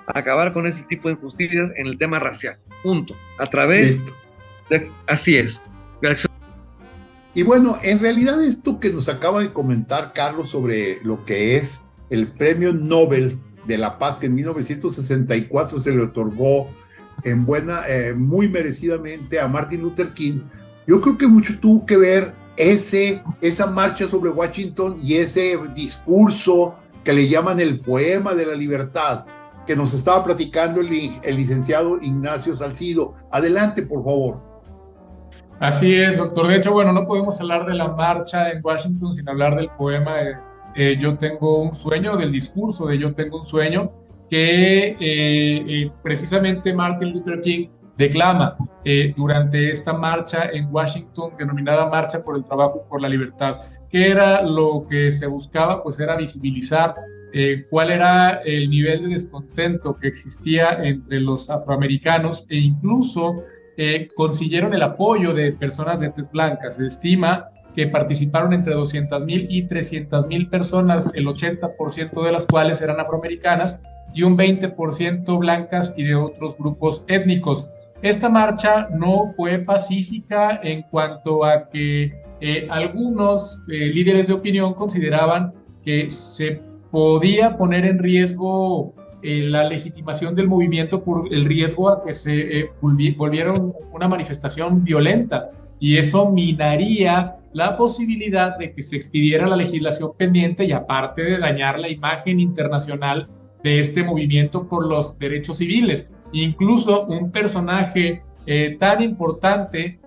S4: acabar con ese tipo de injusticias en el tema racial, punto, a través de, así es,
S2: Y bueno, en realidad esto que nos acaba de comentar Carlos sobre lo que es el Premio Nobel de la Paz, que en 1964 se le otorgó muy merecidamente a Martin Luther King, yo creo que mucho tuvo que ver esa marcha sobre Washington y ese discurso que le llaman el poema de la libertad, que nos estaba platicando el licenciado Ignacio Salcido. Adelante, por favor.
S3: Así es, doctor. De hecho, bueno, no podemos hablar de la marcha en Washington sin hablar del poema Yo tengo un sueño, del discurso de Yo tengo un sueño, que precisamente Martin Luther King declama durante esta marcha en Washington, denominada Marcha por el Trabajo y por la Libertad. ¿Qué era lo que se buscaba? Pues era visibilizar cuál era el nivel de descontento que existía entre los afroamericanos, e incluso consiguieron el apoyo de personas de tez blanca. Se estima que participaron entre 200,000 y 300,000 personas, el 80% de las cuales eran afroamericanas y un 20% blancas y de otros grupos étnicos. Esta marcha no fue pacífica en cuanto a que algunos líderes de opinión consideraban que se podía poner en riesgo la legitimación del movimiento por el riesgo a que se volviera una manifestación violenta, y eso minaría la posibilidad de que se expidiera la legislación pendiente, y aparte de dañar la imagen internacional de este movimiento por los derechos civiles. Incluso un personaje tan importante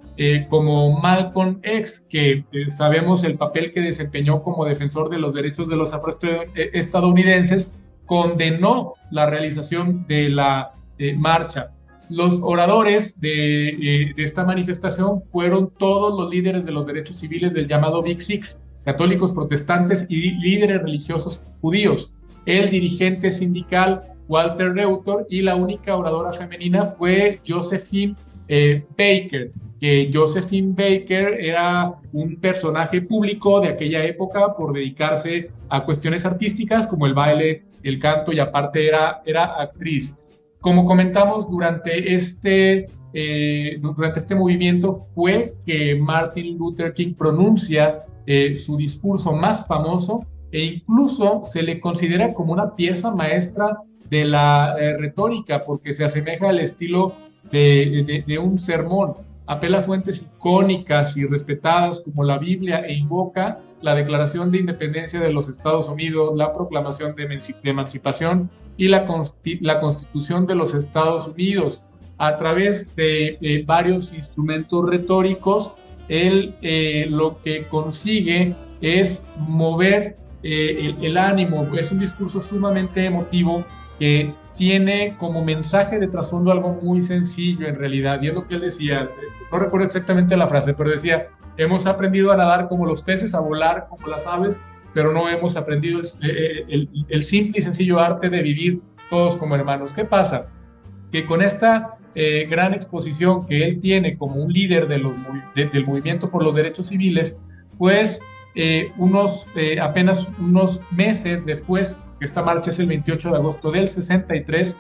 S3: como Malcolm X, que sabemos el papel que desempeñó como defensor de los derechos de los afroestadounidenses, condenó la realización de la marcha. Los oradores de esta manifestación fueron todos los líderes de los derechos civiles del llamado Big Six, católicos, protestantes y líderes religiosos judíos. El dirigente sindical Walter Reuther, y la única oradora femenina fue Josephine Baker, que Josephine Baker era un personaje público de aquella época por dedicarse a cuestiones artísticas como el baile, el canto, y aparte era actriz. Como comentamos, durante este movimiento fue que Martin Luther King pronuncia su discurso más famoso, e incluso se le considera como una pieza maestra de la retórica, porque se asemeja al estilo de un sermón. Apela a fuentes icónicas y respetadas como la Biblia, e invoca la Declaración de Independencia de los Estados Unidos, la Proclamación de Emancipación y la Constitución de los Estados Unidos. A través de varios instrumentos retóricos, él lo que consigue es mover el ánimo. Es un discurso sumamente emotivo que tiene como mensaje de trasfondo algo muy sencillo en realidad, y es lo que él decía. No recuerdo exactamente la frase, pero decía: hemos aprendido a nadar como los peces, a volar como las aves, pero no hemos aprendido el simple y sencillo arte de vivir todos como hermanos. ¿Qué pasa? Que con esta gran exposición que él tiene como un líder del movimiento por los derechos civiles, pues apenas unos meses después, que esta marcha es el 28 de agosto del 63,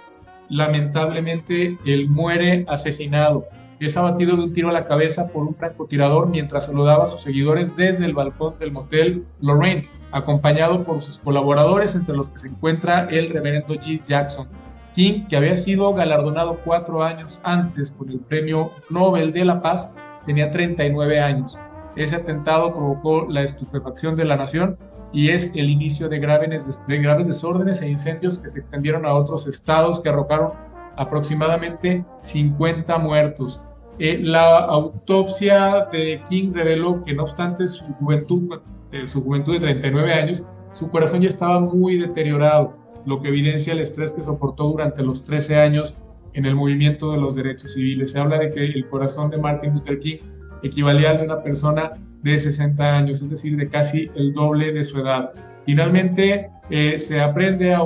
S3: lamentablemente él muere asesinado. Es abatido de un tiro a la cabeza por un francotirador mientras saludaba a sus seguidores desde el balcón del motel Lorraine, acompañado por sus colaboradores, entre los que se encuentra el reverendo Jesse Jackson. King, que había sido galardonado 4 años antes con el Premio Nobel de la Paz, tenía 39 años. Ese atentado provocó la estupefacción de la nación y es el inicio de graves desórdenes e incendios que se extendieron a otros estados, que arrojaron aproximadamente 50 muertos. La autopsia de King reveló que, no obstante su juventud de 39 años, su corazón ya estaba muy deteriorado, lo que evidencia el estrés que soportó durante los 13 años en el movimiento de los derechos civiles. Se habla de que el corazón de Martin Luther King equivalía al de una persona de 60 años, es decir, de casi el doble de su edad. Finalmente, se aprende a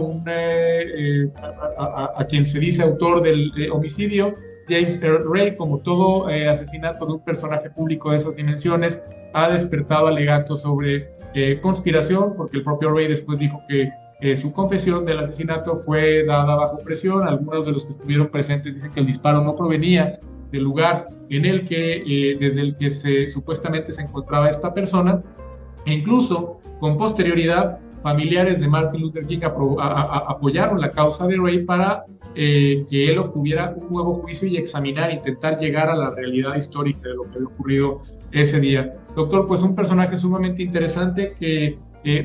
S3: quien se dice autor del homicidio, James Earl Ray. Como todo asesinato de un personaje público de esas dimensiones, ha despertado alegatos sobre conspiración, porque el propio Ray después dijo que su confesión del asesinato fue dada bajo presión. Algunos de los que estuvieron presentes dicen que el disparo no provenía del lugar desde el que supuestamente se encontraba esta persona, e incluso con posterioridad familiares de Martin Luther King apoyaron la causa de Ray para que él obtuviera un nuevo juicio y intentar llegar a la realidad histórica de lo que había ocurrido ese día. Doctor, pues un personaje sumamente interesante que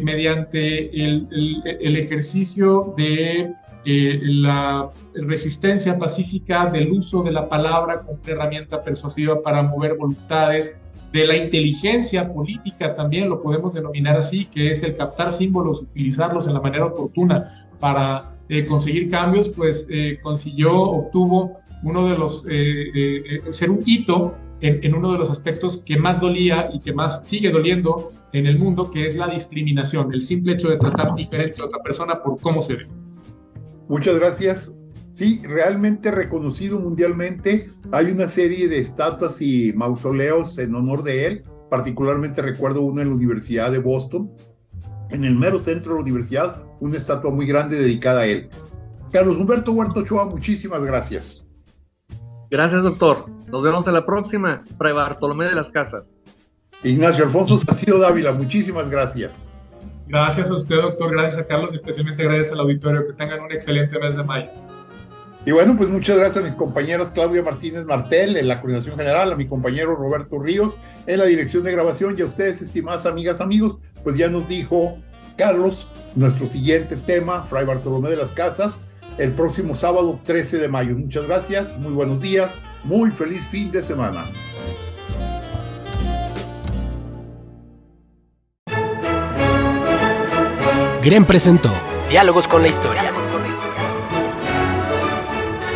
S3: mediante el ejercicio de la resistencia pacífica, del uso de la palabra como una herramienta persuasiva para mover voluntades, de la inteligencia política también lo podemos denominar así, que es el captar símbolos, utilizarlos en la manera oportuna para conseguir cambios, pues obtuvo uno de los, ser un hito en uno de los aspectos que más dolía y que más sigue doliendo en el mundo, que es la discriminación, el simple hecho de tratar diferente a otra persona por cómo se ve.
S2: Muchas gracias. Sí, realmente reconocido mundialmente. Hay una serie de estatuas y mausoleos en honor de él. Particularmente recuerdo uno en la Universidad de Boston. En el mero centro de la universidad, una estatua muy grande dedicada a él. Carlos Humberto Huerta Ochoa, muchísimas gracias.
S4: Gracias, doctor. Nos vemos en la próxima. Fray Bartolomé de las Casas.
S2: Ignacio Alfonso Salcido Dávila, muchísimas gracias.
S3: Gracias a usted, doctor. Gracias a Carlos y especialmente gracias al auditorio. Que tengan un excelente mes de mayo.
S2: Y bueno, pues muchas gracias a mis compañeras Claudia Martínez Martel en la coordinación general, a mi compañero Roberto Ríos en la dirección de grabación, y a ustedes, estimadas amigas, amigos, pues ya nos dijo Carlos nuestro siguiente tema, Fray Bartolomé de las Casas, el próximo sábado 13 de mayo. Muchas gracias, muy buenos días, muy feliz fin de semana.
S1: GREM presentó Diálogos con la Historia.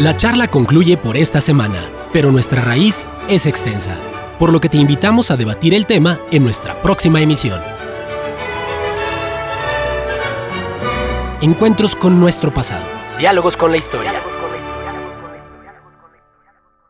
S1: La charla concluye por esta semana, pero nuestra raíz es extensa, por lo que te invitamos a debatir el tema en nuestra próxima emisión. Encuentros con nuestro pasado. Diálogos con la Historia.